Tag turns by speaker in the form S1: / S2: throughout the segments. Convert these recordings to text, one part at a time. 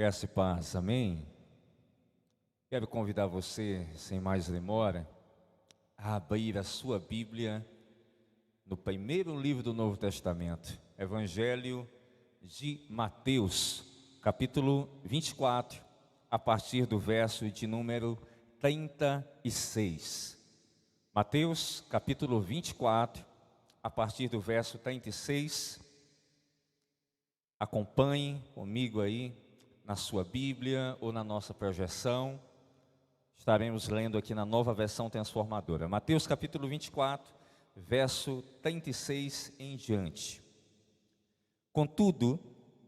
S1: Graça e paz, amém? Quero convidar você, sem mais demora, a abrir a sua Bíblia no primeiro livro do Novo Testamento, Evangelho de Mateus, capítulo 24, a partir do verso de número 36. Mateus, capítulo 24, a partir do verso 36. Acompanhe comigo aí na sua Bíblia ou na nossa projeção. Estaremos lendo aqui na Nova Versão Transformadora. Mateus capítulo 24, verso 36 em diante. Contudo,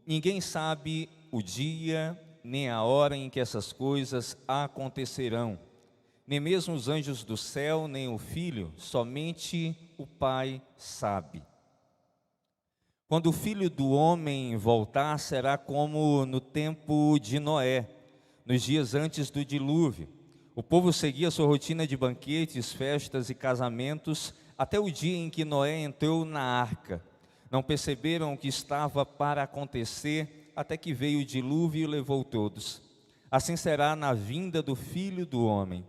S1: ninguém sabe o dia nem a hora em que essas coisas acontecerão, nem mesmo os anjos do céu, nem o Filho, somente o Pai sabe. Quando o Filho do Homem voltar, será como no tempo de Noé, nos dias antes do dilúvio. O povo seguia sua rotina de banquetes, festas e casamentos, até o dia em que Noé entrou na arca. Não perceberam o que estava para acontecer, até que veio o dilúvio e levou todos. Assim será na vinda do Filho do Homem.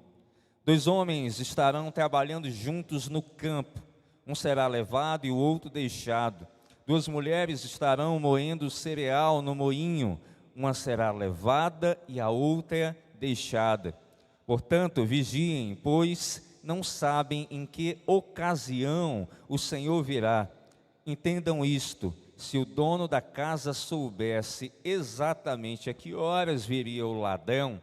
S1: 2 homens estarão trabalhando juntos no campo, um será levado e o outro deixado. 2 mulheres estarão moendo cereal no moinho, uma será levada e a outra deixada. Portanto, vigiem, pois não sabem em que ocasião o Senhor virá. Entendam isto: se o dono da casa soubesse exatamente a que horas viria o ladrão,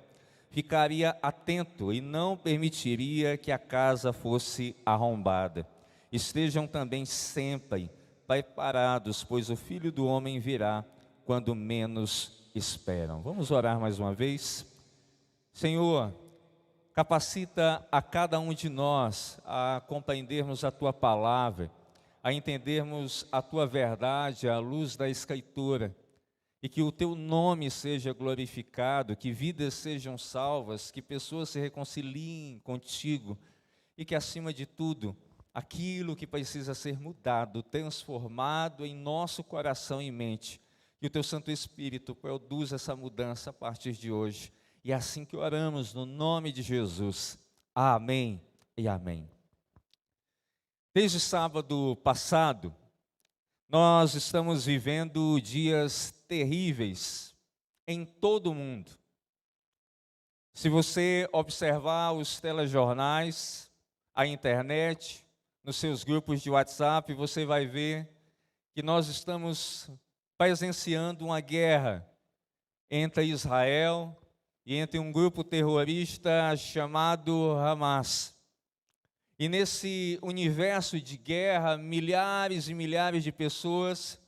S1: ficaria atento e não permitiria que a casa fosse arrombada. Estejam também sempre preparados, pois o Filho do Homem virá quando menos esperam. Vamos orar mais uma vez? Senhor, capacita a cada um de nós a compreendermos a Tua palavra, a entendermos a Tua verdade à luz da Escritura, e que o Teu nome seja glorificado, que vidas sejam salvas, que pessoas se reconciliem contigo, e que acima de tudo, aquilo que precisa ser mudado, transformado em nosso coração e mente, que o Teu Santo Espírito produza essa mudança a partir de hoje. E é assim que oramos no nome de Jesus. Amém e amém. Desde sábado passado, nós estamos vivendo dias terríveis em todo o mundo. Se você observar os telejornais, a internet, nos seus grupos de WhatsApp, você vai ver que nós estamos presenciando uma guerra entre Israel e entre um grupo terrorista chamado Hamas. E nesse universo de guerra, milhares e milhares de pessoas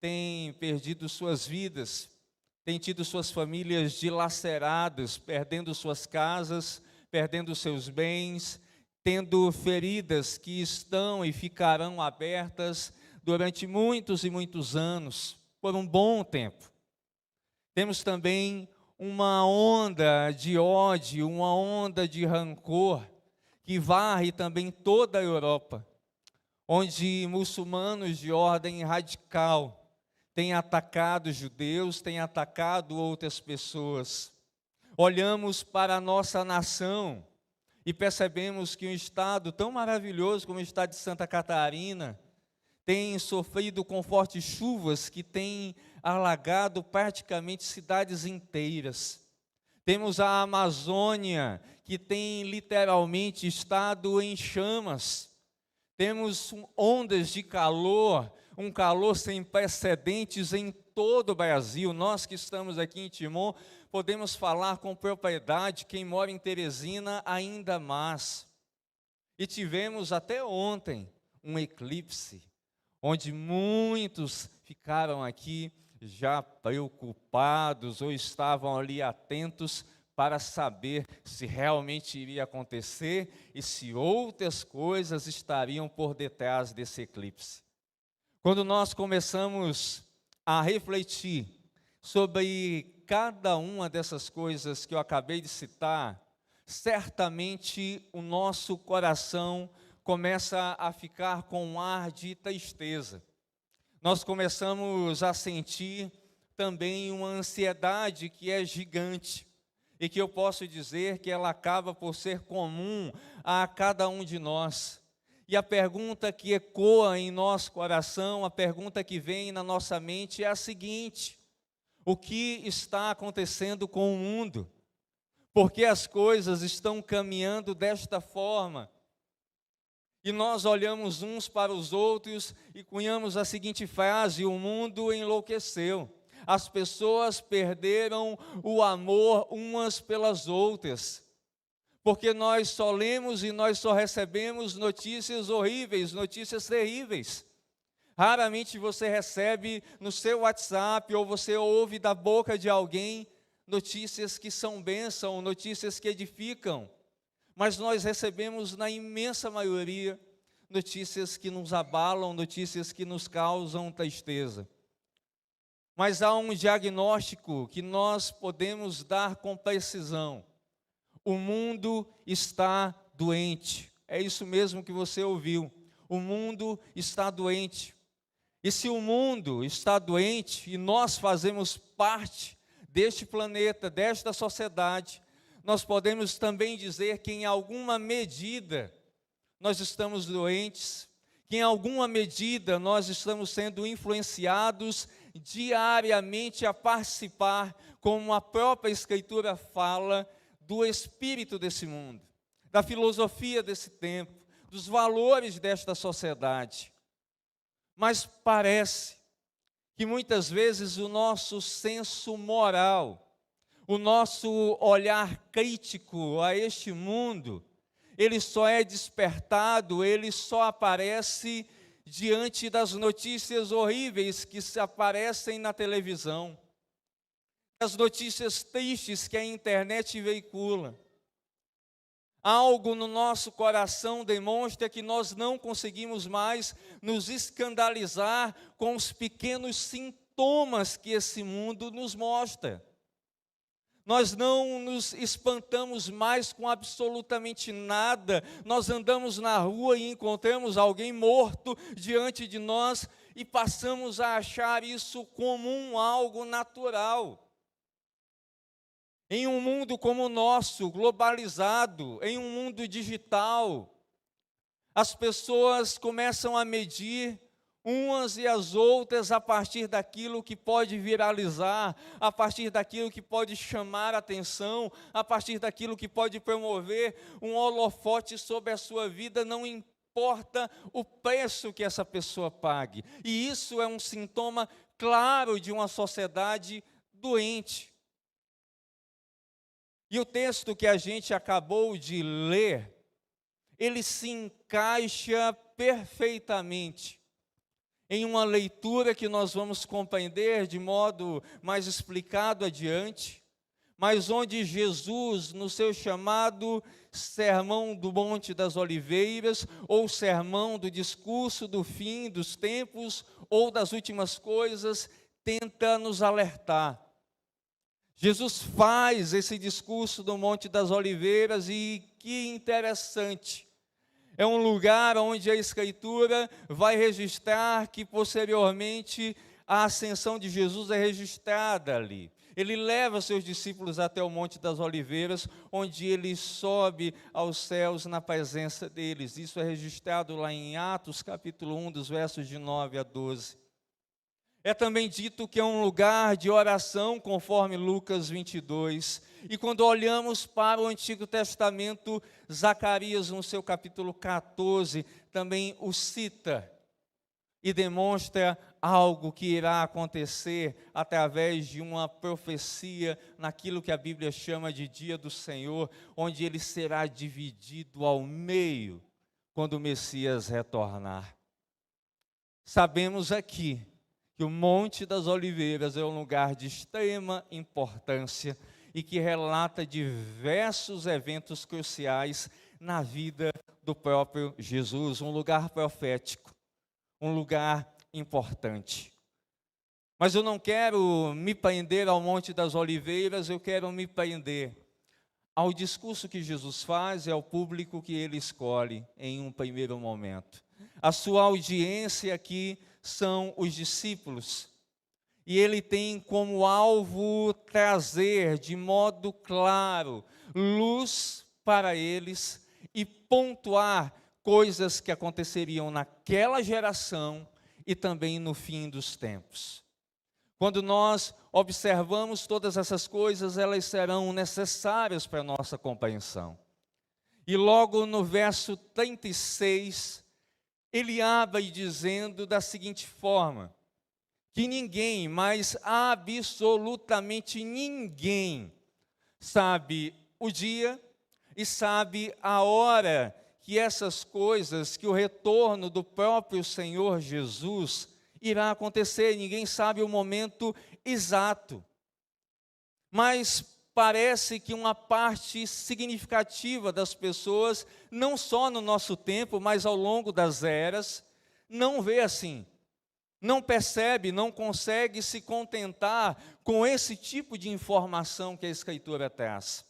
S1: têm perdido suas vidas, têm tido suas famílias dilaceradas, perdendo suas casas, perdendo seus bens, tendo feridas que estão e ficarão abertas durante muitos e muitos anos, por um bom tempo. Temos também uma onda de ódio, uma onda de rancor, que varre também toda a Europa, onde muçulmanos de ordem radical têm atacado judeus, têm atacado outras pessoas. Olhamos para a nossa nação e percebemos que um estado tão maravilhoso como o estado de Santa Catarina tem sofrido com fortes chuvas que têm alagado praticamente cidades inteiras. Temos a Amazônia, que tem literalmente estado em chamas. Temos ondas de calor, um calor sem precedentes em todo o Brasil. Nós que estamos aqui em Timon, podemos falar com propriedade, quem mora em Teresina ainda mais. E tivemos até ontem um eclipse, onde muitos ficaram aqui já preocupados ou estavam ali atentos para saber se realmente iria acontecer e se outras coisas estariam por detrás desse eclipse. Quando nós começamos a refletir sobre cada uma dessas coisas que eu acabei de citar, certamente o nosso coração começa a ficar com um ar de tristeza. Nós começamos a sentir também uma ansiedade que é gigante e que eu posso dizer que ela acaba por ser comum a cada um de nós. E a pergunta que ecoa em nosso coração, a pergunta que vem na nossa mente é a seguinte: o que está acontecendo com o mundo? Por que as coisas estão caminhando desta forma? E nós olhamos uns para os outros e cunhamos a seguinte frase: o mundo enlouqueceu. As pessoas perderam o amor umas pelas outras. Porque nós só lemos e nós só recebemos notícias horríveis, notícias terríveis. Raramente você recebe no seu WhatsApp ou você ouve da boca de alguém notícias que são bênção, notícias que edificam. Mas nós recebemos, na imensa maioria, notícias que nos abalam, notícias que nos causam tristeza. Mas há um diagnóstico que nós podemos dar com precisão. O mundo está doente. É isso mesmo que você ouviu. O mundo está doente. E se o mundo está doente e nós fazemos parte deste planeta, desta sociedade, nós podemos também dizer que em alguma medida nós estamos doentes, que em alguma medida nós estamos sendo influenciados diariamente a participar, como a própria Escritura fala, do espírito desse mundo, da filosofia desse tempo, dos valores desta sociedade. Mas parece que muitas vezes o nosso senso moral, o nosso olhar crítico a este mundo, ele só é despertado, ele só aparece diante das notícias horríveis que se aparecem na televisão, as notícias tristes que a internet veicula. Algo no nosso coração demonstra que nós não conseguimos mais nos escandalizar com os pequenos sintomas que esse mundo nos mostra. Nós não nos espantamos mais com absolutamente nada. Nós andamos na rua e encontramos alguém morto diante de nós e passamos a achar isso como algo natural. Em um mundo como o nosso, globalizado, em um mundo digital, as pessoas começam a medir umas e as outras a partir daquilo que pode viralizar, a partir daquilo que pode chamar a atenção, a partir daquilo que pode promover um holofote sobre a sua vida, não importa o preço que essa pessoa pague. E isso é um sintoma claro de uma sociedade doente. E o texto que a gente acabou de ler, ele se encaixa perfeitamente em uma leitura que nós vamos compreender de modo mais explicado adiante, mas onde Jesus, no seu chamado Sermão do Monte das Oliveiras, ou Sermão do Discurso do Fim dos Tempos, ou das Últimas Coisas, tenta nos alertar. Jesus faz esse discurso do Monte das Oliveiras e que interessante. É um lugar onde a Escritura vai registrar que posteriormente a ascensão de Jesus é registrada ali. Ele leva seus discípulos até o Monte das Oliveiras, onde ele sobe aos céus na presença deles. Isso é registrado lá em Atos capítulo 1, dos versos de 9 a 12. É também dito que é um lugar de oração, conforme Lucas 22. E quando olhamos para o Antigo Testamento, Zacarias, no seu capítulo 14, também o cita e demonstra algo que irá acontecer através de uma profecia naquilo que a Bíblia chama de dia do Senhor, onde ele será dividido ao meio quando o Messias retornar. Sabemos aqui que o Monte das Oliveiras é um lugar de extrema importância e que relata diversos eventos cruciais na vida do próprio Jesus, um lugar profético, um lugar importante. Mas eu não quero me prender ao Monte das Oliveiras, eu quero me prender ao discurso que Jesus faz e ao público que ele escolhe em um primeiro momento. A sua audiência aqui são os discípulos. e ele tem como alvo trazer de modo claro luz para eles e pontuar coisas que aconteceriam naquela geração e também no fim dos tempos. Quando nós observamos todas essas coisas, elas serão necessárias para a nossa compreensão. E logo no verso 36, ele abre dizendo da seguinte forma: que ninguém, mas absolutamente ninguém, sabe o dia e sabe a hora que essas coisas, que o retorno do próprio Senhor Jesus irá acontecer. Ninguém sabe o momento exato. Mas parece que uma parte significativa das pessoas, não só no nosso tempo, mas ao longo das eras, não vê assim. Não percebe, não consegue se contentar com esse tipo de informação que a Escritura traz.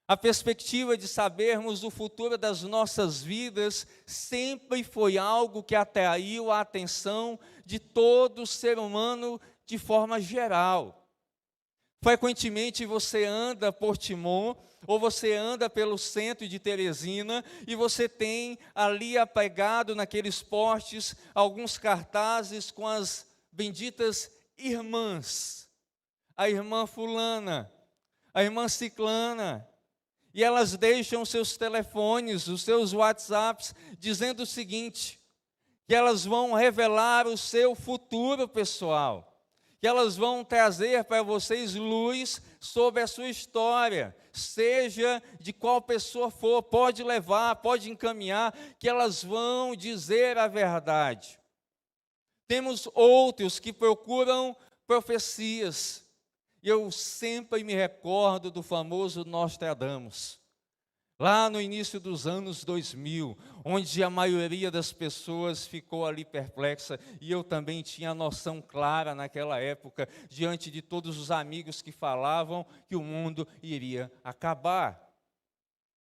S1: A perspectiva de sabermos o futuro das nossas vidas sempre foi algo que atraiu a atenção de todo ser humano de forma geral. Frequentemente você anda por Timon, ou você anda pelo centro de Teresina, e você tem ali apregado naqueles postes alguns cartazes com as benditas irmãs. A irmã fulana, a irmã ciclana, e elas deixam seus telefones, os seus WhatsApps, dizendo o seguinte: que elas vão revelar o seu futuro pessoal, que elas vão trazer para vocês luz sobre a sua história, seja de qual pessoa for, pode levar, pode encaminhar, que elas vão dizer a verdade. Temos outros que procuram profecias, e eu sempre me recordo do famoso Nostradamus, lá no início dos anos 2000, onde a maioria das pessoas ficou ali perplexa, e eu também tinha a noção clara naquela época, diante de todos os amigos que falavam que o mundo iria acabar,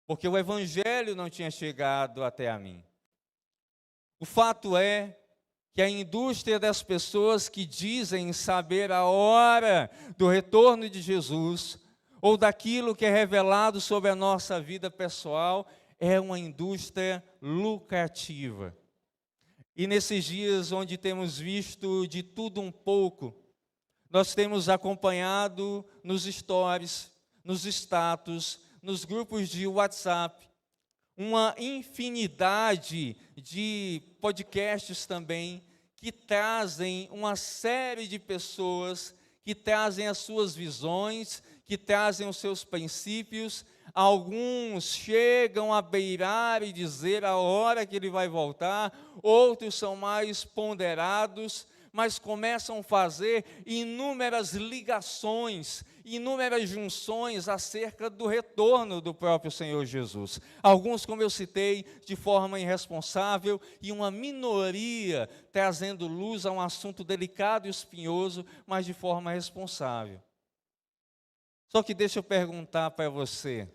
S1: porque o Evangelho não tinha chegado até a mim. O fato é que a indústria das pessoas que dizem saber a hora do retorno de Jesus, ou daquilo que é revelado sobre a nossa vida pessoal, é uma indústria lucrativa. E nesses dias onde temos visto de tudo um pouco, nós temos acompanhado nos stories, nos status, nos grupos de WhatsApp, uma infinidade de podcasts também, que trazem uma série de pessoas, que trazem as suas visões, que trazem os seus princípios. Alguns chegam a beirar e dizer a hora que ele vai voltar, outros são mais ponderados, mas começam a fazer inúmeras ligações, inúmeras junções acerca do retorno do próprio Senhor Jesus. Alguns, como eu citei, de forma irresponsável, e uma minoria trazendo luz a um assunto delicado e espinhoso, mas de forma responsável. Só que deixa eu perguntar para você: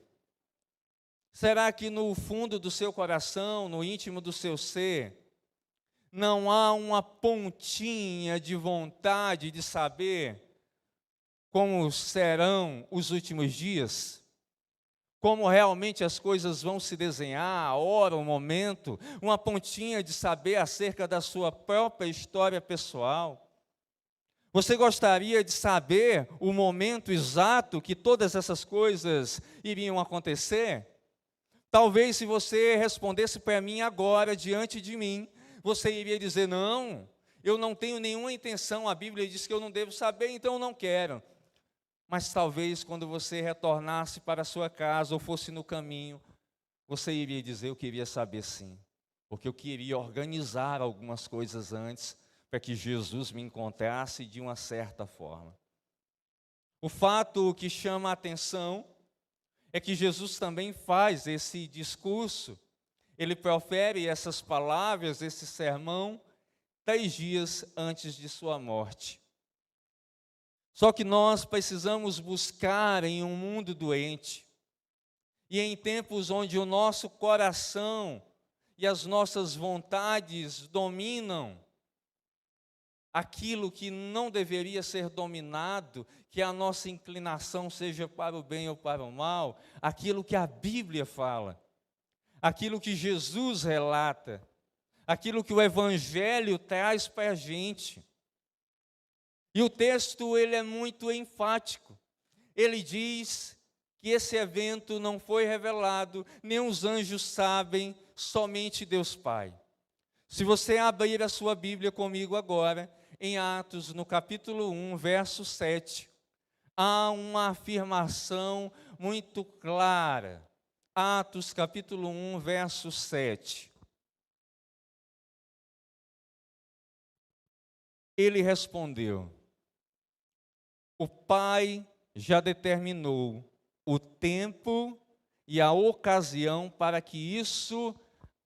S1: será que no fundo do seu coração, no íntimo do seu ser, não há uma pontinha de vontade de saber como serão os últimos dias? Como realmente as coisas vão se desenhar, a hora, o momento? Uma pontinha de saber acerca da sua própria história pessoal? Você gostaria de saber o momento exato que todas essas coisas iriam acontecer? Talvez se você respondesse para mim agora, diante de mim, você iria dizer: não, eu não tenho nenhuma intenção, a Bíblia diz que eu não devo saber, então eu não quero. Mas talvez quando você retornasse para a sua casa ou fosse no caminho, você iria dizer: eu queria saber sim, porque eu queria organizar algumas coisas antes, para que Jesus me encontrasse de uma certa forma. O fato que chama a atenção é que Jesus também faz esse discurso, ele profere essas palavras, esse sermão, 3 dias antes de sua morte. Só que nós precisamos buscar em um mundo doente, e em tempos onde o nosso coração e as nossas vontades dominam aquilo que não deveria ser dominado, que a nossa inclinação seja para o bem ou para o mal, aquilo que a Bíblia fala, aquilo que Jesus relata, aquilo que o Evangelho traz para a gente. E o texto, ele é muito enfático. Ele diz que esse evento não foi revelado, nem os anjos sabem, somente Deus Pai. Se você abrir a sua Bíblia comigo agora, em Atos, no capítulo 1, verso 7, há uma afirmação muito clara. Atos, capítulo 1, verso 7. Ele respondeu: o Pai já determinou o tempo e a ocasião para que isso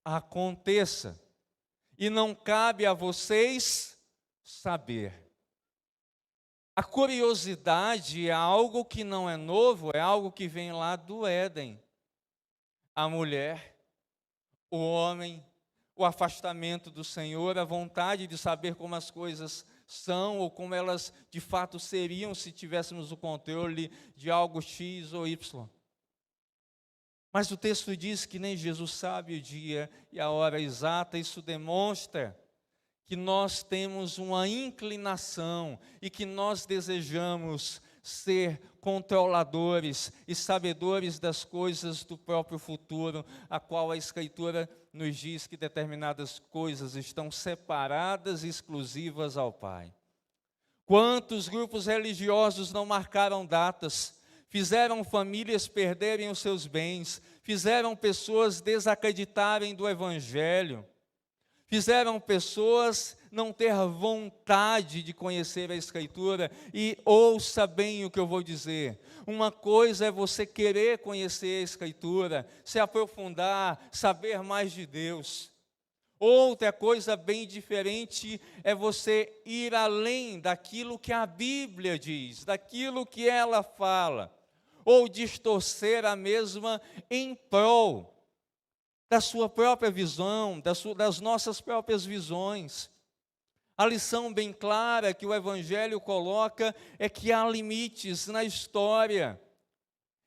S1: aconteça, e não cabe a vocês saber. A curiosidade é algo que não é novo, é algo que vem lá do Éden. A mulher, o homem, o afastamento do Senhor, a vontade de saber como as coisas são ou como elas de fato seriam se tivéssemos o controle de algo X ou Y. Mas o texto diz que nem Jesus sabe o dia e a hora exata. Isso demonstra que nós temos uma inclinação e que nós desejamos ser controladores e sabedores das coisas do próprio futuro, a qual a Escritura nos diz que determinadas coisas estão separadas e exclusivas ao Pai. Quantos grupos religiosos não marcaram datas, fizeram famílias perderem os seus bens, fizeram pessoas desacreditarem do Evangelho, fizeram pessoas não ter vontade de conhecer a Escritura. E ouça bem o que eu vou dizer. Uma coisa é você querer conhecer a Escritura, se aprofundar, saber mais de Deus. Outra coisa bem diferente é você ir além daquilo que a Bíblia diz, daquilo que ela fala, ou distorcer a mesma em prol da sua própria visão, das nossas próprias visões. A lição bem clara que o Evangelho coloca é que há limites na história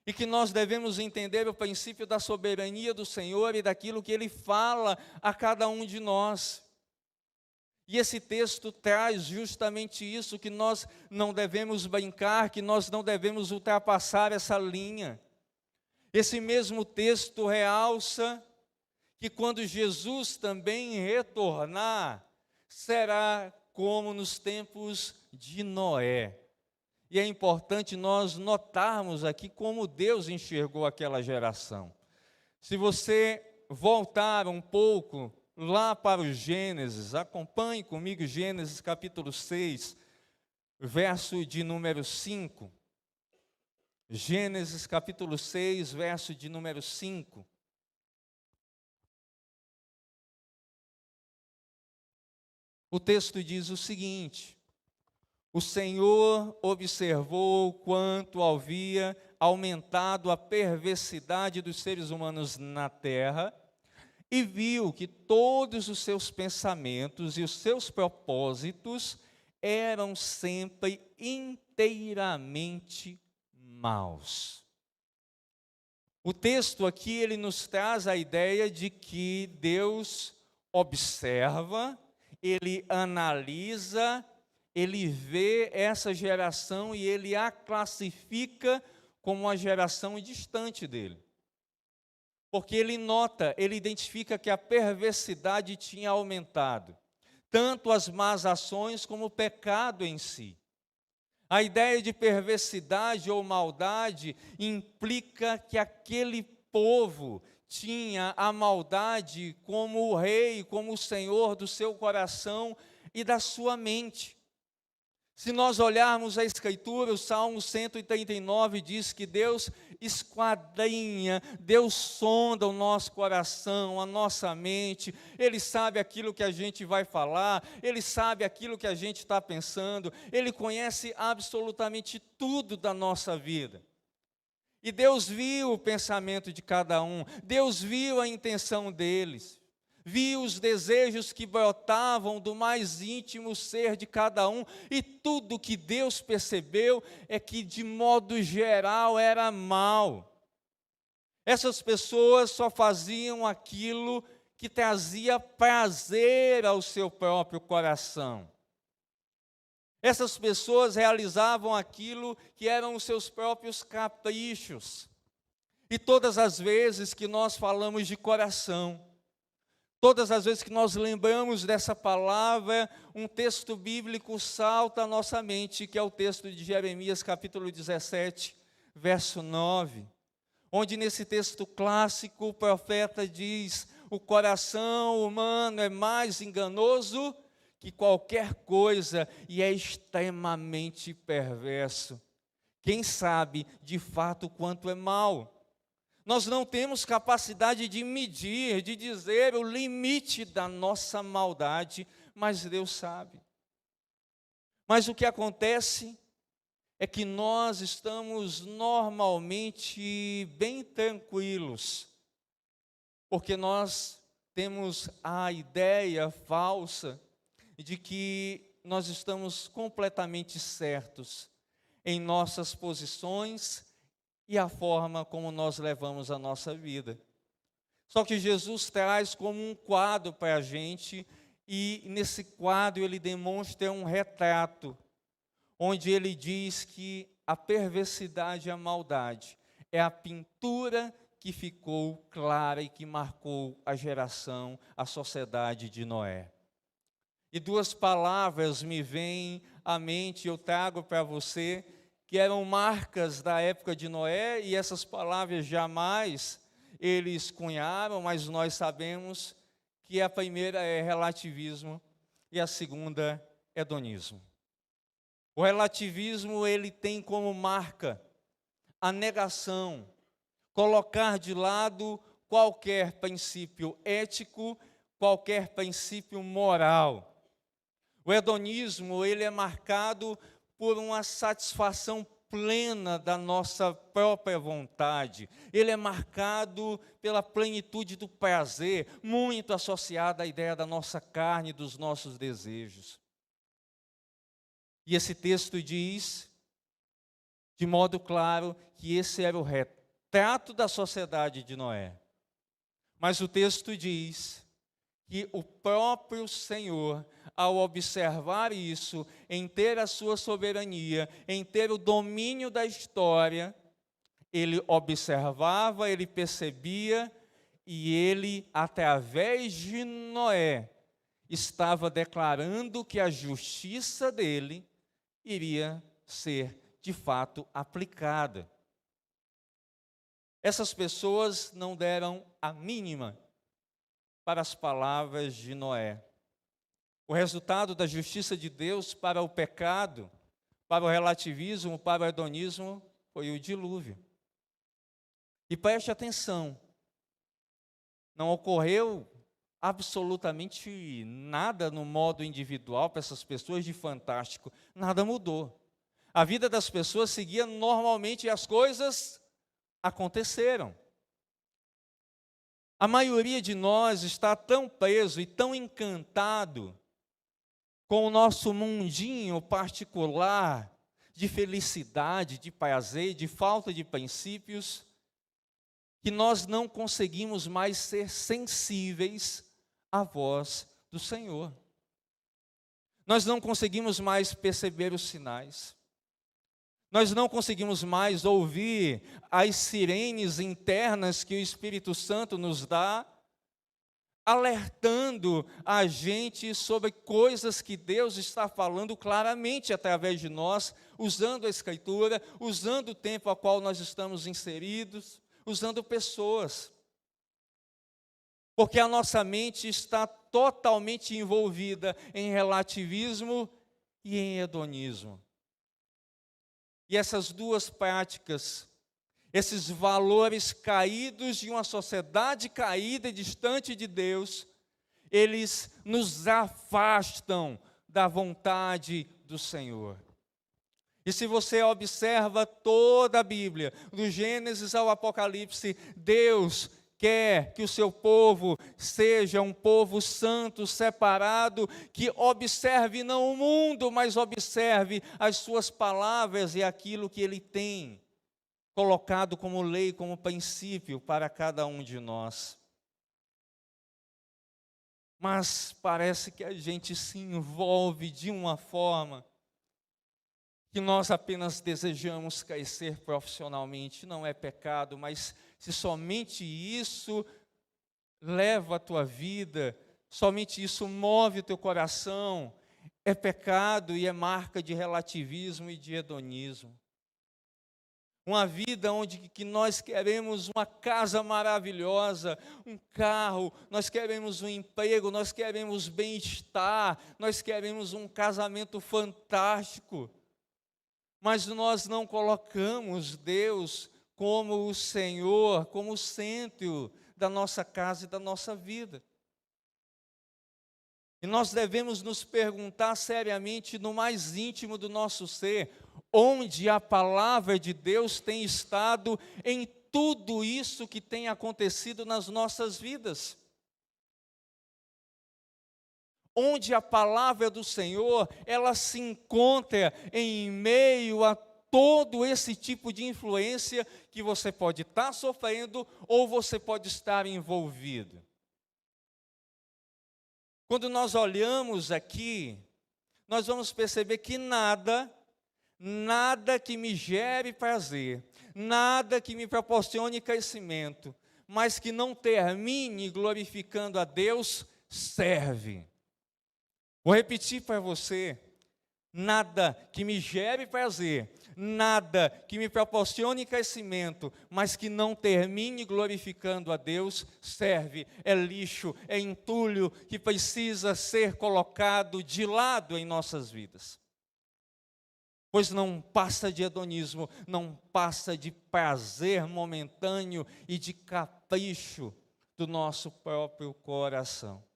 S1: e que nós devemos entender o princípio da soberania do Senhor e daquilo que Ele fala a cada um de nós. E esse texto traz justamente isso, que nós não devemos brincar, que nós não devemos ultrapassar essa linha. Esse mesmo texto realça que quando Jesus também retornar, será como nos tempos de Noé. E é importante nós notarmos aqui como Deus enxergou aquela geração. Se você voltar um pouco lá para o Gênesis, acompanhe comigo Gênesis capítulo 6, verso de número 5. Gênesis capítulo 6, verso de número 5. O texto diz o seguinte: o Senhor observou quanto havia aumentado a perversidade dos seres humanos na terra e viu que todos os seus pensamentos e os seus propósitos eram sempre inteiramente maus. O texto aqui, ele nos traz a ideia de que Deus observa, Ele analisa, Ele vê essa geração e Ele a classifica como uma geração distante dele. Porque Ele nota, Ele identifica que a perversidade tinha aumentado, tanto as más ações como o pecado em si. A ideia de perversidade ou maldade implica que aquele povo tinha a maldade como o rei, como o senhor do seu coração e da sua mente. Se nós olharmos a Escritura, o Salmo 139 diz que Deus esquadrinha, Deus sonda o nosso coração, a nossa mente, Ele sabe aquilo que a gente vai falar, Ele sabe aquilo que a gente está pensando, Ele conhece absolutamente tudo da nossa vida. E Deus viu o pensamento de cada um, Deus viu a intenção deles, via os desejos que brotavam do mais íntimo ser de cada um, e tudo que Deus percebeu é que, de modo geral, era mal. Essas pessoas só faziam aquilo que trazia prazer ao seu próprio coração. Essas pessoas realizavam aquilo que eram os seus próprios caprichos. E todas as vezes que nós falamos de coração, todas as vezes que nós lembramos dessa palavra, um texto bíblico salta à nossa mente, que é o texto de Jeremias, capítulo 17, verso 9, onde nesse texto clássico o profeta diz: o coração humano é mais enganoso que qualquer coisa e é extremamente perverso. Quem sabe de fato quanto é mal? Nós não temos capacidade de medir, de dizer o limite da nossa maldade, mas Deus sabe. Mas o que acontece é que nós estamos normalmente bem tranquilos, porque nós temos a ideia falsa de que nós estamos completamente certos em nossas posições e a forma como nós levamos a nossa vida. Só que Jesus traz como um quadro para a gente, e nesse quadro ele demonstra um retrato, onde ele diz que a perversidade e a maldade é a pintura que ficou clara e que marcou a geração, a sociedade de Noé. E duas palavras me vêm à mente, eu trago para você, que eram marcas da época de Noé, e essas palavras jamais eles cunharam, mas nós sabemos que a primeira é relativismo e a segunda é hedonismo. O relativismo, ele tem como marca a negação, colocar de lado qualquer princípio ético, qualquer princípio moral. O hedonismo, ele é marcado por uma satisfação plena da nossa própria vontade. Ele é marcado pela plenitude do prazer, muito associada à ideia da nossa carne e dos nossos desejos. E esse texto diz, de modo claro, que esse era o retrato da sociedade de Noé. Mas o texto diz que o próprio Senhor, ao observar isso, em ter a sua soberania, em ter o domínio da história, ele observava, ele percebia, e ele, através de Noé, estava declarando que a justiça dele iria ser, de fato, aplicada. Essas pessoas não deram a mínima para as palavras de Noé. O resultado da justiça de Deus para o pecado, para o relativismo, para o hedonismo, foi o dilúvio. E preste atenção, não ocorreu absolutamente nada no modo individual para essas pessoas de fantástico, nada mudou. A vida das pessoas seguia normalmente e as coisas aconteceram. A maioria de nós está tão preso e tão encantado com o nosso mundinho particular de felicidade, de prazer, de falta de princípios, que nós não conseguimos mais ser sensíveis à voz do Senhor. Nós não conseguimos mais perceber os sinais. Nós não conseguimos mais ouvir as sirenes internas que o Espírito Santo nos dá, alertando a gente sobre coisas que Deus está falando claramente através de nós, usando a Escritura, usando o tempo ao qual nós estamos inseridos, usando pessoas. Porque a nossa mente está totalmente envolvida em relativismo e em hedonismo. E essas duas práticas, esses valores caídos de uma sociedade caída e distante de Deus, eles nos afastam da vontade do Senhor. E se você observa toda a Bíblia, do Gênesis ao Apocalipse, Deus quer que o seu povo seja um povo santo, separado, que observe não o mundo, mas observe as suas palavras e aquilo que Ele tem colocado como lei, como princípio para cada um de nós. Mas parece que a gente se envolve de uma forma que nós apenas desejamos crescer profissionalmente. Não é pecado, mas se somente isso leva a tua vida, somente isso move o teu coração, é pecado e é marca de relativismo e de hedonismo. Uma vida onde que nós queremos uma casa maravilhosa, um carro, nós queremos um emprego, nós queremos bem-estar, nós queremos um casamento fantástico. Mas nós não colocamos Deus como o Senhor, como o centro da nossa casa e da nossa vida. E nós devemos nos perguntar seriamente no mais íntimo do nosso ser, onde a palavra de Deus tem estado em tudo isso que tem acontecido nas nossas vidas. Onde a palavra do Senhor, ela se encontra em meio a todo esse tipo de influência que você pode estar sofrendo ou você pode estar envolvido. Quando nós olhamos aqui, nós vamos perceber que nada que me gere prazer, nada que me proporcione crescimento, mas que não termine glorificando a Deus, serve. Vou repetir para você, nada que me gere prazer, nada que me proporcione crescimento, mas que não termine glorificando a Deus, serve, é lixo, é entulho que precisa ser colocado de lado em nossas vidas. Pois não passa de hedonismo, não passa de prazer momentâneo e de capricho do nosso próprio coração.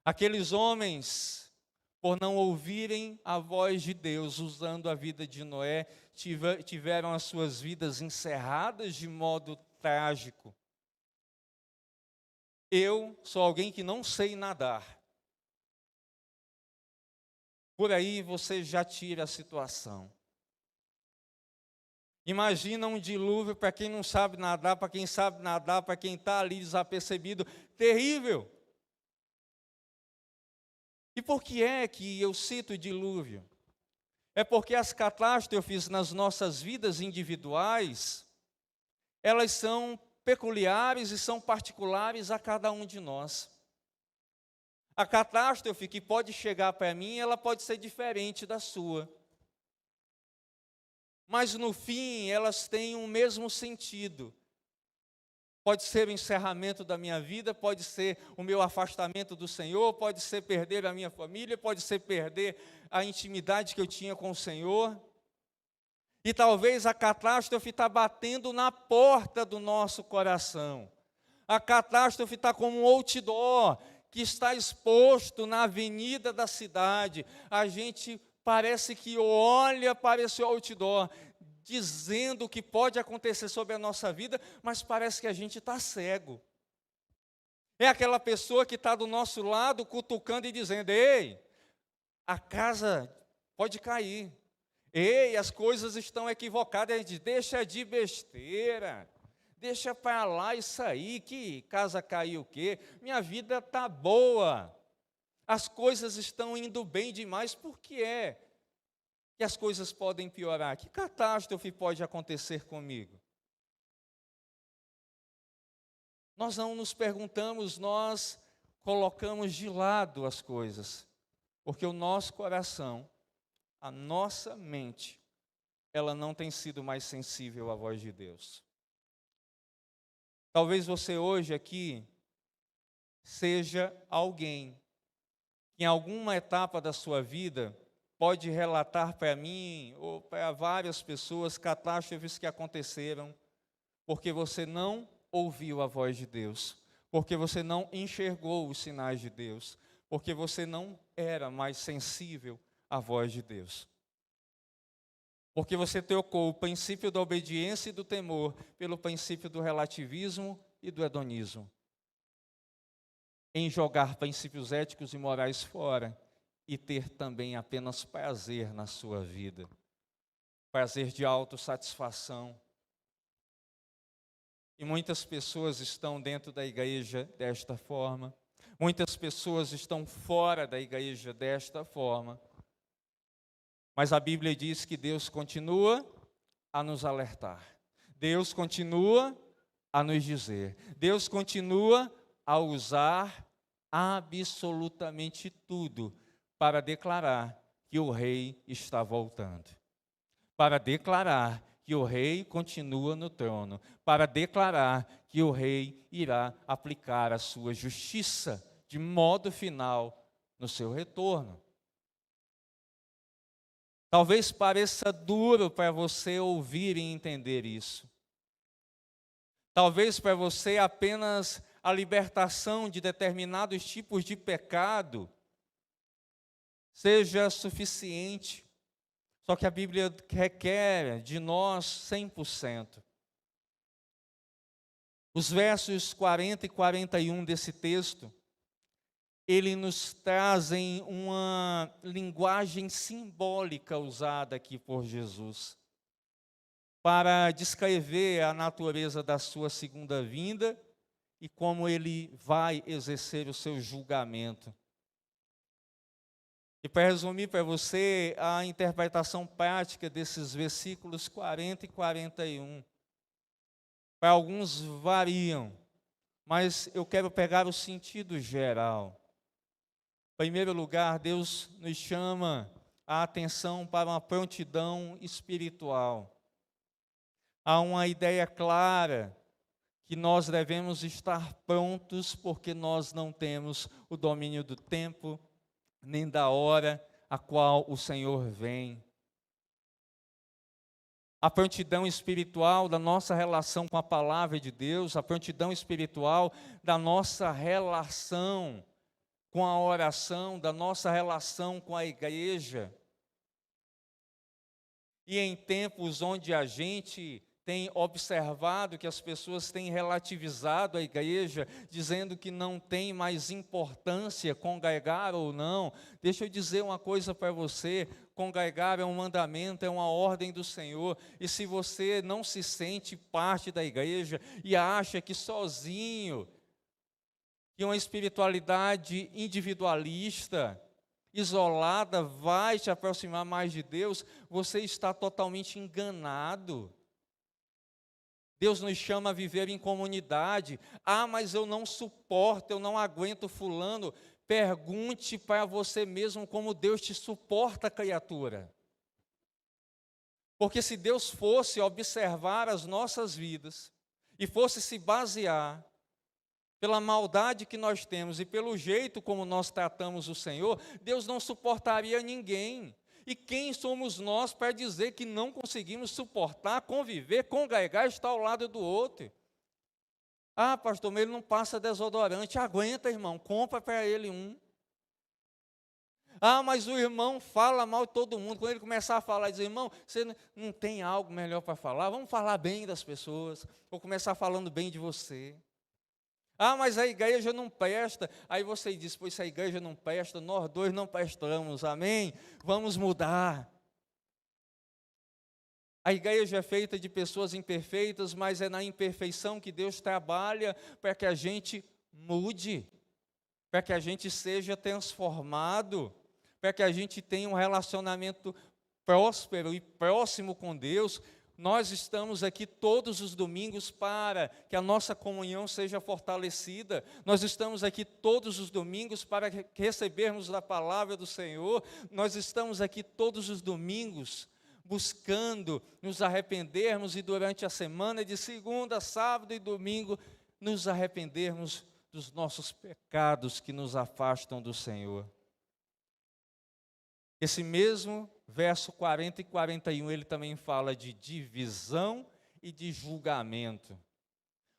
S1: Aqueles homens, por não ouvirem a voz de Deus, usando a vida de Noé, tiveram as suas vidas encerradas de modo trágico. Eu sou alguém que não sei nadar. Por aí você já tira a situação. Imagina um dilúvio para quem não sabe nadar, para quem sabe nadar, para quem está ali desapercebido, terrível. E por que é que eu cito o dilúvio? É porque as catástrofes nas nossas vidas individuais, elas são peculiares e são particulares a cada um de nós. A catástrofe que pode chegar para mim, ela pode ser diferente da sua. Mas no fim, elas têm o mesmo sentido. Pode ser o encerramento da minha vida, pode ser o meu afastamento do Senhor, pode ser perder a minha família, pode ser perder a intimidade que eu tinha com o Senhor. E talvez a catástrofe está batendo na porta do nosso coração. A catástrofe está como um outdoor que está exposto na avenida da cidade. A gente parece que olha para esse outdoor, dizendo o que pode acontecer sobre a nossa vida, mas parece que a gente está cego. É aquela pessoa que está do nosso lado, cutucando e dizendo: ei, a casa pode cair. Ei, as coisas estão equivocadas. A gente deixa de besteira. Deixa para lá isso aí, que casa caiu o quê? Minha vida está boa. As coisas estão indo bem demais. Por que é que as coisas podem piorar? Que catástrofe pode acontecer comigo? Nós não nos perguntamos, nós colocamos de lado as coisas, porque o nosso coração, a nossa mente, ela não tem sido mais sensível à voz de Deus. Talvez você hoje aqui seja alguém que em alguma etapa da sua vida pode relatar para mim ou para várias pessoas catástrofes que aconteceram porque você não ouviu a voz de Deus, porque você não enxergou os sinais de Deus, porque você não era mais sensível à voz de Deus. Porque você trocou o princípio da obediência e do temor pelo princípio do relativismo e do hedonismo. Em jogar princípios éticos e morais fora e ter também apenas prazer na sua vida. Prazer de autossatisfação. E muitas pessoas estão dentro da igreja desta forma. Muitas pessoas estão fora da igreja desta forma. Mas a Bíblia diz que Deus continua a nos alertar. Deus continua a nos dizer. Deus continua a usar absolutamente tudo para declarar que o rei está voltando. Para declarar que o rei continua no trono. Para declarar que o rei irá aplicar a sua justiça de modo final no seu retorno. Talvez pareça duro para você ouvir e entender isso. Talvez para você apenas a libertação de determinados tipos de pecado seja suficiente. Só que a Bíblia requer de nós 100%. Os versos 40 e 41 desse texto, ele nos trazem uma linguagem simbólica usada aqui por Jesus, para descrever a natureza da sua segunda vinda e como ele vai exercer o seu julgamento. E para resumir para você a interpretação prática desses versículos 40 e 41, para alguns variam, mas eu quero pegar o sentido geral. Em primeiro lugar, Deus nos chama a atenção para uma prontidão espiritual. Há uma ideia clara que nós devemos estar prontos porque nós não temos o domínio do tempo, nem da hora a qual o Senhor vem. A prontidão espiritual da nossa relação com a palavra de Deus, a prontidão espiritual da nossa relação com a oração, da nossa relação com a igreja. E em tempos onde a gente tem observado que as pessoas têm relativizado a igreja, dizendo que não tem mais importância congregar ou não, deixa eu dizer uma coisa para você: congregar é um mandamento, é uma ordem do Senhor, e se você não se sente parte da igreja e acha que sozinho, que uma espiritualidade individualista, isolada, vai te aproximar mais de Deus, você está totalmente enganado. Deus nos chama a viver em comunidade. Ah, mas eu não suporto, eu não aguento fulano. Pergunte para você mesmo como Deus te suporta, criatura. Porque se Deus fosse observar as nossas vidas e fosse se basear pela maldade que nós temos e pelo jeito como nós tratamos o Senhor, Deus não suportaria ninguém. E quem somos nós para dizer que não conseguimos suportar, conviver, congregar, estar ao lado do outro? Ah, pastor, mas ele não passa desodorante. Aguenta, irmão, compra para ele um. Ah, mas o irmão fala mal de todo mundo. Quando ele começar a falar, diz: irmão, você não tem algo melhor para falar? Vamos falar bem das pessoas. Vou começar falando bem de você. Ah, mas a igreja não presta. Aí você diz: pois se a igreja não presta, nós dois não prestamos, amém? Vamos mudar. A igreja é feita de pessoas imperfeitas, mas é na imperfeição que Deus trabalha para que a gente mude, para que a gente seja transformado, para que a gente tenha um relacionamento próspero e próximo com Deus. Nós estamos aqui todos os domingos para que a nossa comunhão seja fortalecida. Nós estamos aqui todos os domingos para recebermos da palavra do Senhor. Nós estamos aqui todos os domingos buscando nos arrependermos e durante a semana, de segunda, sábado e domingo, nos arrependermos dos nossos pecados que nos afastam do Senhor. Esse mesmo verso 40 e 41, ele também fala de divisão e de julgamento.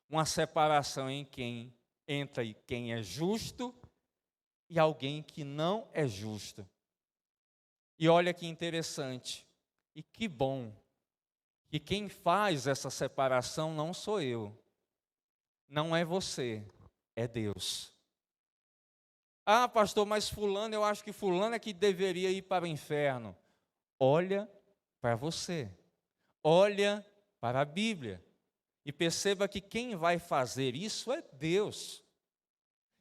S1: Uma separação em quem entra quem é justo e alguém que não é justo. E olha que interessante, E que bom que quem faz essa separação não sou eu, não é você, é Deus. Ah, pastor, mas fulano, eu acho que fulano é que deveria ir para o inferno. Olha para você, olha para a Bíblia e perceba que quem vai fazer isso é Deus.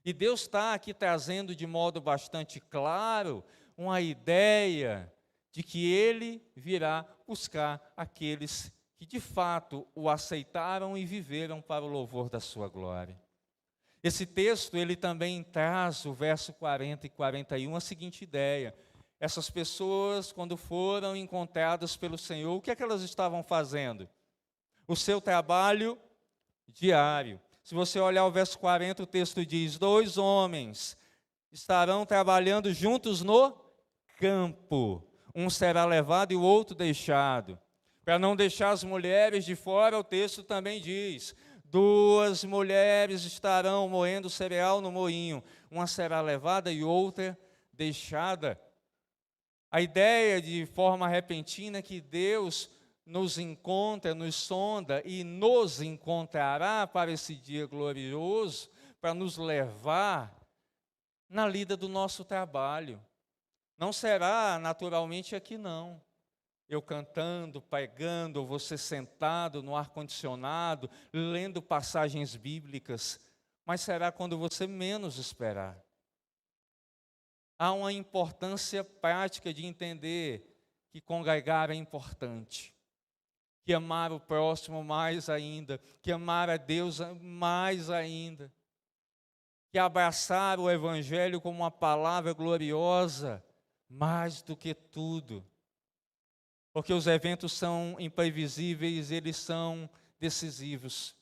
S1: E Deus está aqui trazendo de modo bastante claro uma ideia de que Ele virá buscar aqueles que de fato o aceitaram e viveram para o louvor da sua glória. Esse texto, ele também traz, o verso 40 e 41, a seguinte ideia. Essas pessoas, quando foram encontradas pelo Senhor, o que é que elas estavam fazendo? O seu trabalho diário. Se você olhar o verso 40, o texto diz: 2 homens estarão trabalhando juntos no campo. Um será levado e o outro deixado. Para não deixar as mulheres de fora, o texto também diz: 2 mulheres estarão moendo cereal no moinho. Uma será levada e outra deixada. A ideia de forma repentina é que Deus nos encontra, nos sonda e nos encontrará para esse dia glorioso, para nos levar na lida do nosso trabalho. Não será naturalmente aqui não. Eu cantando, pregando, ou você sentado no ar-condicionado, lendo passagens bíblicas, mas será quando você menos esperar. Há uma importância prática de entender que congregar é importante, que amar o próximo mais ainda, que amar a Deus mais ainda, que abraçar o Evangelho como uma palavra gloriosa, mais do que tudo. Porque os eventos são imprevisíveis, eles são decisivos.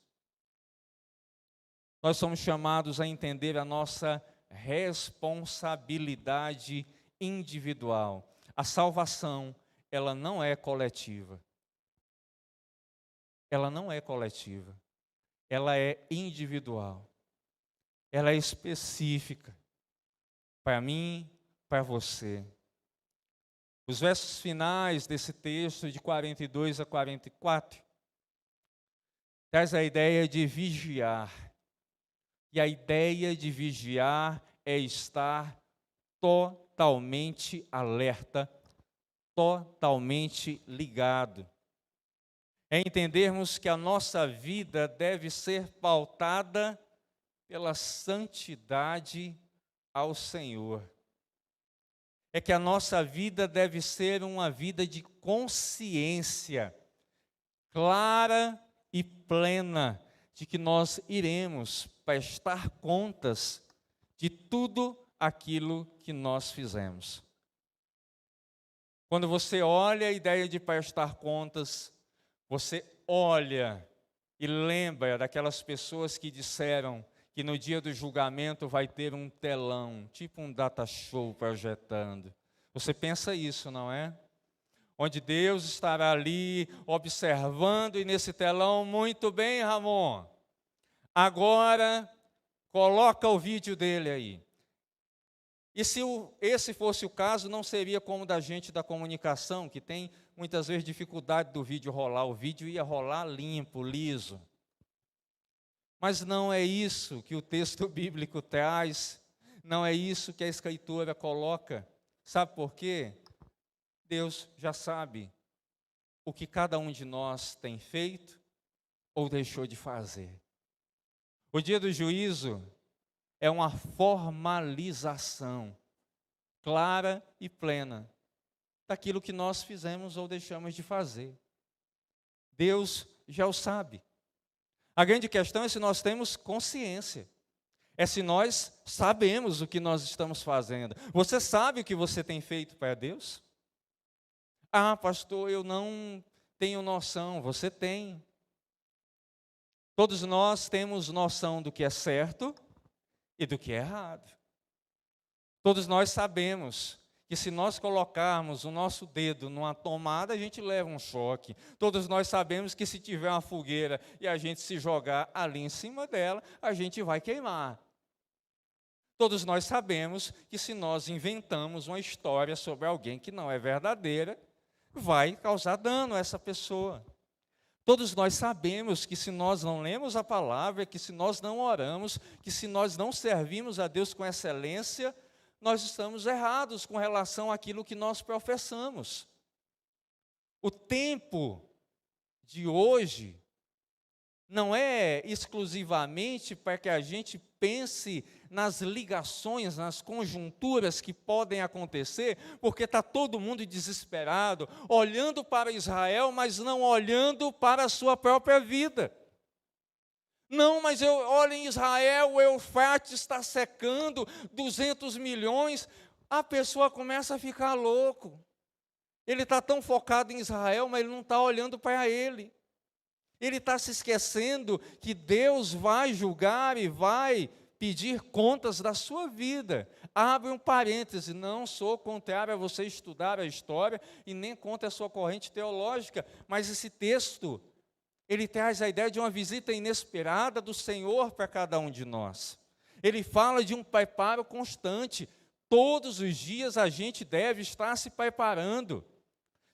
S1: Nós somos chamados a entender a nossa responsabilidade individual. A salvação, ela não é coletiva. Ela não é coletiva. Ela é individual. Ela é específica. Para mim, para você. Os versos finais desse texto, de 42 a 44, traz a ideia de vigiar. E a ideia de vigiar é estar totalmente alerta, totalmente ligado. É entendermos que a nossa vida deve ser pautada pela santidade ao Senhor. É que a nossa vida deve ser uma vida de consciência clara e plena de que nós iremos prestar contas de tudo aquilo que nós fizemos. Quando você olha a ideia de prestar contas, você olha e lembra daquelas pessoas que disseram que no dia do julgamento vai ter um telão, tipo um data show projetando. Você pensa isso, não é? Onde Deus estará ali observando e nesse telão, muito bem, Ramon. Agora, coloca o vídeo dele aí. E se esse fosse o caso, não seria como da gente da comunicação, que tem muitas vezes dificuldade do vídeo rolar. O vídeo ia rolar limpo, liso. Mas não é isso que o texto bíblico traz, não é isso que a Escritura coloca. Sabe por quê? Deus já sabe o que cada um de nós tem feito ou deixou de fazer. O dia do juízo é uma formalização clara e plena daquilo que nós fizemos ou deixamos de fazer. Deus já o sabe. A grande questão é se nós temos consciência. É se nós sabemos o que nós estamos fazendo. Você sabe o que você tem feito para Deus? Ah, pastor, eu não tenho noção. Você tem. Todos nós temos noção do que é certo e do que é errado. Todos nós sabemos que se nós colocarmos o nosso dedo numa tomada, a gente leva um choque. Todos nós sabemos que se tiver uma fogueira e a gente se jogar ali em cima dela, a gente vai queimar. Todos nós sabemos que se nós inventamos uma história sobre alguém que não é verdadeira, vai causar dano a essa pessoa. Todos nós sabemos que se nós não lemos a palavra, que se nós não oramos, que se nós não servimos a Deus com excelência, nós estamos errados com relação àquilo que nós professamos. O tempo de hoje não é exclusivamente para que a gente pense nas ligações, nas conjunturas que podem acontecer, porque está todo mundo desesperado, olhando para Israel, mas não olhando para a sua própria vida. Não, mas eu olho em Israel, o Eufrates está secando, 200 milhões, a pessoa começa a ficar louco. Ele está tão focado em Israel, mas ele não está olhando para ele. Ele está se esquecendo que Deus vai julgar e vai pedir contas da sua vida. Abre um parêntese, não sou contrário a você estudar a história e nem contra a sua corrente teológica, mas esse texto, ele traz a ideia de uma visita inesperada do Senhor para cada um de nós. Ele fala de um preparo constante. Todos os dias a gente deve estar se preparando.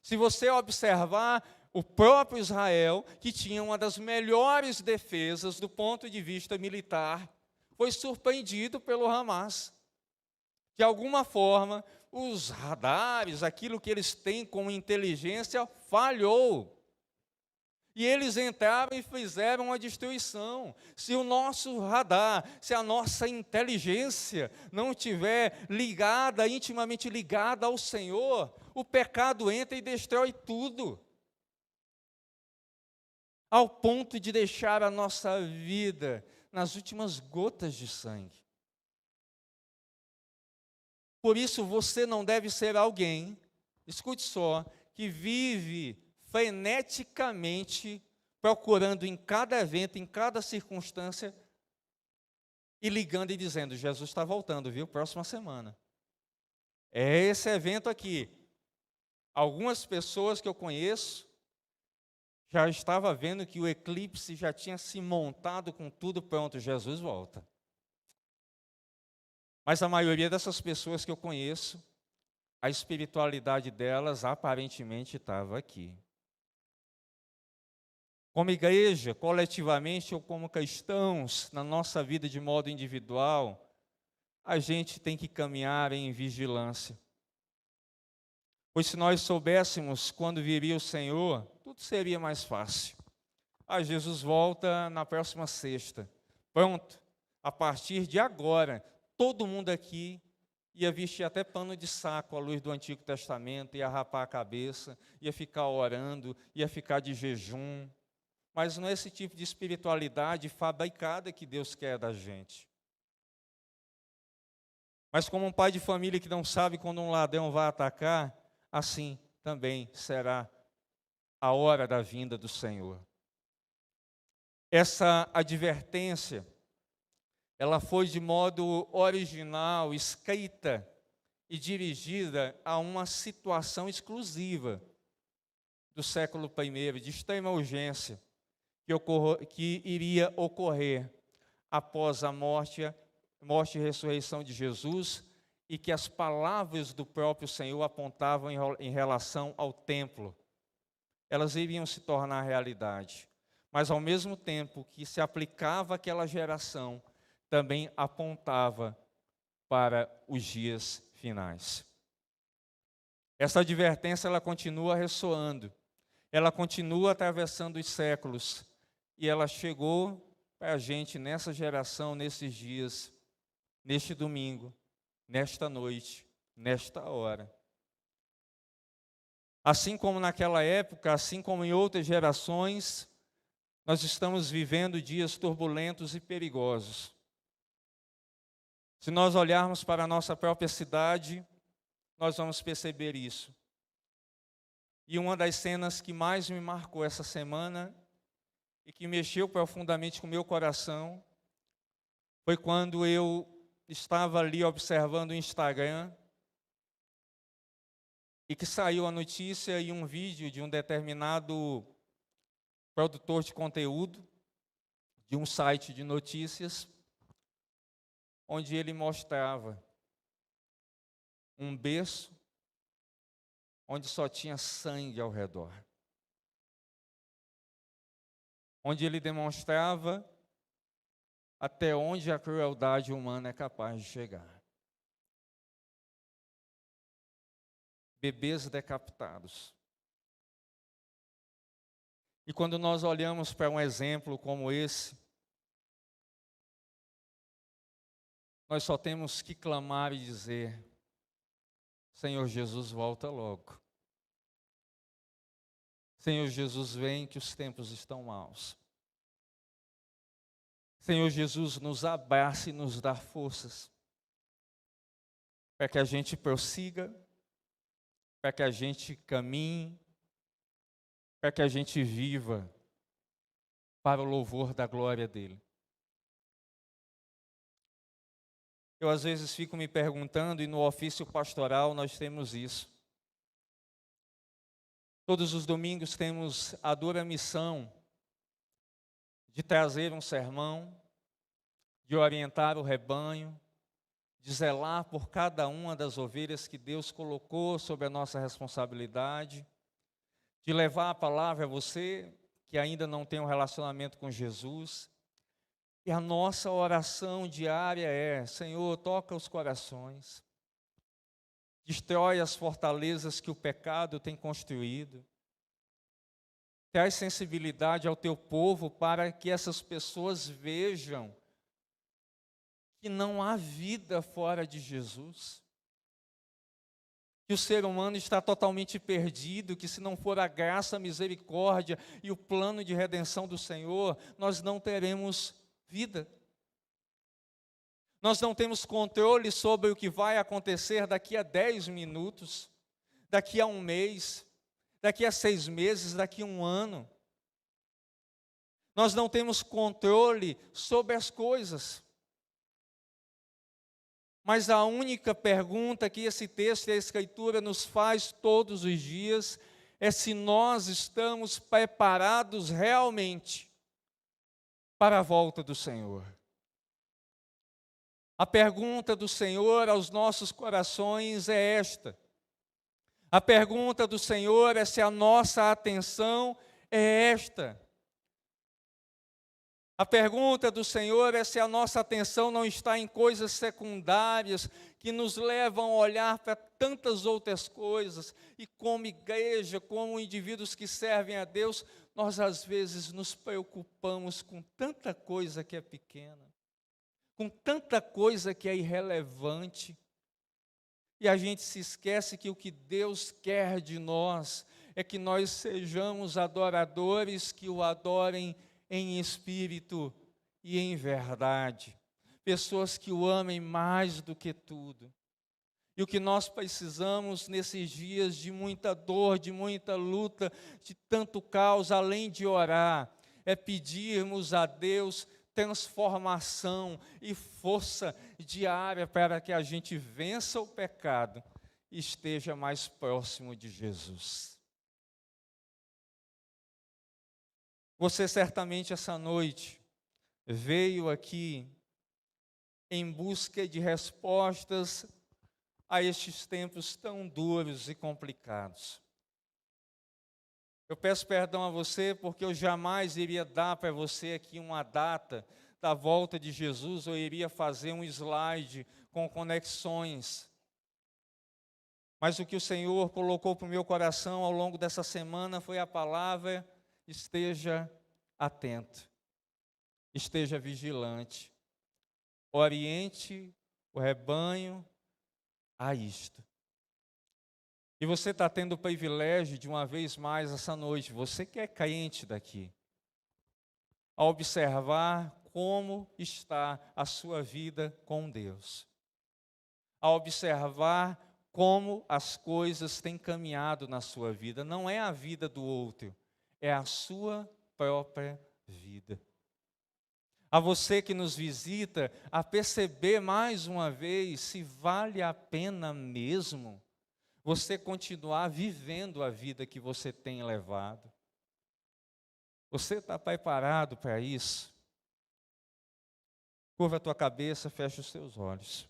S1: Se você observar, o próprio Israel, que tinha uma das melhores defesas do ponto de vista militar, foi surpreendido pelo Hamas. De alguma forma, os radares, aquilo que eles têm como inteligência, falhou. E eles entraram e fizeram a destruição. Se o nosso radar, se a nossa inteligência não estiver ligada, intimamente ligada ao Senhor, o pecado entra e destrói tudo. Ao ponto de deixar a nossa vida nas últimas gotas de sangue. Por isso, você não deve ser alguém, escute só, que vive freneticamente procurando em cada evento, em cada circunstância, e ligando e dizendo, Jesus está voltando, viu? Próxima semana. É esse evento aqui. Algumas pessoas que eu conheço, já estava vendo que o eclipse já tinha se montado com tudo pronto, Jesus volta. Mas a maioria dessas pessoas que eu conheço, a espiritualidade delas aparentemente estava aqui. Como igreja, coletivamente ou como cristãos, na nossa vida de modo individual, a gente tem que caminhar em vigilância. Pois se nós soubéssemos quando viria o Senhor, tudo seria mais fácil. Jesus volta na próxima sexta. Pronto, a partir de agora, todo mundo aqui ia vestir até pano de saco à luz do Antigo Testamento, ia rapar a cabeça, ia ficar orando, ia ficar de jejum. Mas não é esse tipo de espiritualidade fabricada que Deus quer da gente. Mas como um pai de família que não sabe quando um ladrão vai atacar, assim também será a hora da vinda do Senhor. Essa advertência, ela foi de modo original, escrita e dirigida a uma situação exclusiva do século I, de extrema urgência, que iria ocorrer após a morte e ressurreição de Jesus, e que as palavras do próprio Senhor apontavam em relação ao templo. Elas iriam se tornar realidade, mas ao mesmo tempo que se aplicava àquela geração, também apontava para os dias finais. Essa advertência, ela continua ressoando, ela continua atravessando os séculos, e ela chegou para a gente nessa geração, nesses dias, neste domingo, nesta noite, nesta hora. Assim como naquela época, assim como em outras gerações, nós estamos vivendo dias turbulentos e perigosos. Se nós olharmos para a nossa própria cidade, nós vamos perceber isso. E uma das cenas que mais me marcou essa semana e que mexeu profundamente com o meu coração foi quando eu estava ali observando o Instagram e que saiu a notícia e um vídeo de um determinado produtor de conteúdo de um site de notícias, onde ele mostrava um berço onde só tinha sangue ao redor, onde ele demonstrava até onde a crueldade humana é capaz de chegar. Bebês decapitados. E quando nós olhamos para um exemplo como esse, nós só temos que clamar e dizer: Senhor Jesus, volta logo. Senhor Jesus, vem que os tempos estão maus. Senhor Jesus, nos abraça e nos dá forças para que a gente prossiga, para que a gente caminhe, para que a gente viva para o louvor da glória dele. Eu às vezes fico me perguntando, e no ofício pastoral nós temos isso. Todos os domingos temos a dura missão de trazer um sermão, de orientar o rebanho, de zelar por cada uma das ovelhas que Deus colocou sob a nossa responsabilidade, de levar a palavra a você que ainda não tem um relacionamento com Jesus. E a nossa oração diária é: Senhor, toca os corações, destrói as fortalezas que o pecado tem construído, traz sensibilidade ao teu povo para que essas pessoas vejam que não há vida fora de Jesus, que o ser humano está totalmente perdido, que se não for a graça, a misericórdia e o plano de redenção do Senhor, nós não teremos vida. Nós não temos controle sobre o que vai acontecer daqui a 10 minutos, daqui a um mês, daqui a 6 meses, daqui a um ano. Nós não temos controle sobre as coisas. Mas a única pergunta que esse texto e a Escritura nos faz todos os dias é se nós estamos preparados realmente para a volta do Senhor. A pergunta do Senhor aos nossos corações é esta. A pergunta do Senhor é se a nossa atenção é esta. A pergunta do Senhor é se a nossa atenção não está em coisas secundárias que nos levam a olhar para tantas outras coisas. E como igreja, como indivíduos que servem a Deus, nós às vezes nos preocupamos com tanta coisa que é pequena, com tanta coisa que é irrelevante. E a gente se esquece que o que Deus quer de nós é que nós sejamos adoradores que o adorem em espírito e em verdade. Pessoas que o amem mais do que tudo. E o que nós precisamos nesses dias de muita dor, de muita luta, de tanto caos, além de orar, é pedirmos a Deus transformação e força diária para que a gente vença o pecado e esteja mais próximo de Jesus. Você certamente essa noite veio aqui em busca de respostas a estes tempos tão duros e complicados. Eu peço perdão a você porque eu jamais iria dar para você aqui uma data da volta de Jesus, ou iria fazer um slide com conexões. Mas o que o Senhor colocou para o meu coração ao longo dessa semana foi a palavra: esteja atento, esteja vigilante, oriente o rebanho a isto. E você está tendo o privilégio de uma vez mais essa noite, você que é crente daqui, a observar como está a sua vida com Deus, a observar como as coisas têm caminhado na sua vida. Não é a vida do outro, é a sua própria vida. A você que nos visita, a perceber mais uma vez se vale a pena mesmo você continuar vivendo a vida que você tem levado. Você está preparado para isso? Curva a tua cabeça, fecha os teus olhos.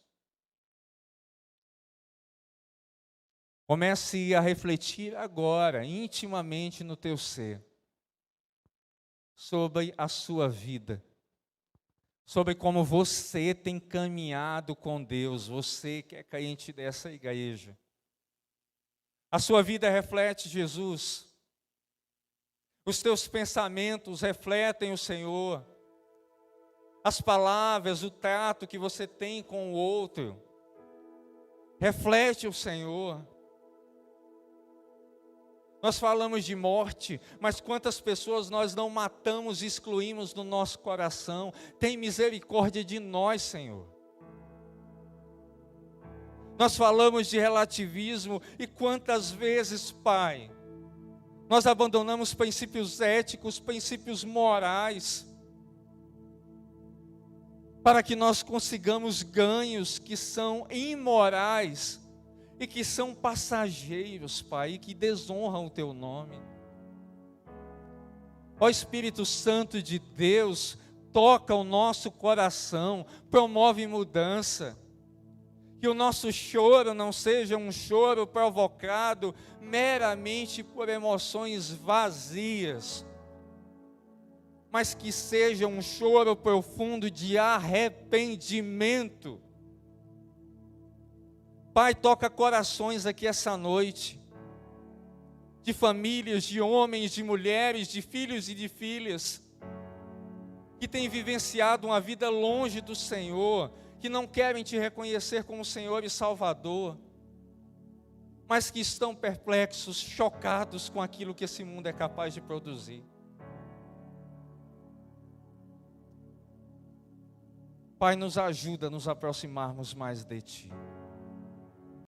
S1: Comece a refletir agora, intimamente no teu ser, sobre a sua vida, sobre como você tem caminhado com Deus, você que é crente dessa igreja. A sua vida reflete Jesus, os teus pensamentos refletem o Senhor, as palavras, o trato que você tem com o outro, reflete o Senhor. Nós falamos de morte, mas quantas pessoas nós não matamos e excluímos do nosso coração? Tem misericórdia de nós, Senhor. Nós falamos de relativismo e quantas vezes, Pai, nós abandonamos princípios éticos, princípios morais, para que nós consigamos ganhos que são imorais e que são passageiros, Pai, e que desonram o Teu nome. Ó Espírito Santo de Deus, toca o nosso coração, promove mudança. Que o nosso choro não seja um choro provocado meramente por emoções vazias, mas que seja um choro profundo de arrependimento. Pai, toca corações aqui essa noite, de famílias, de homens, de mulheres, de filhos e de filhas, que têm vivenciado uma vida longe do Senhor, que não querem te reconhecer como Senhor e Salvador, mas que estão perplexos, chocados com aquilo que esse mundo é capaz de produzir. Pai, nos ajuda a nos aproximarmos mais de Ti.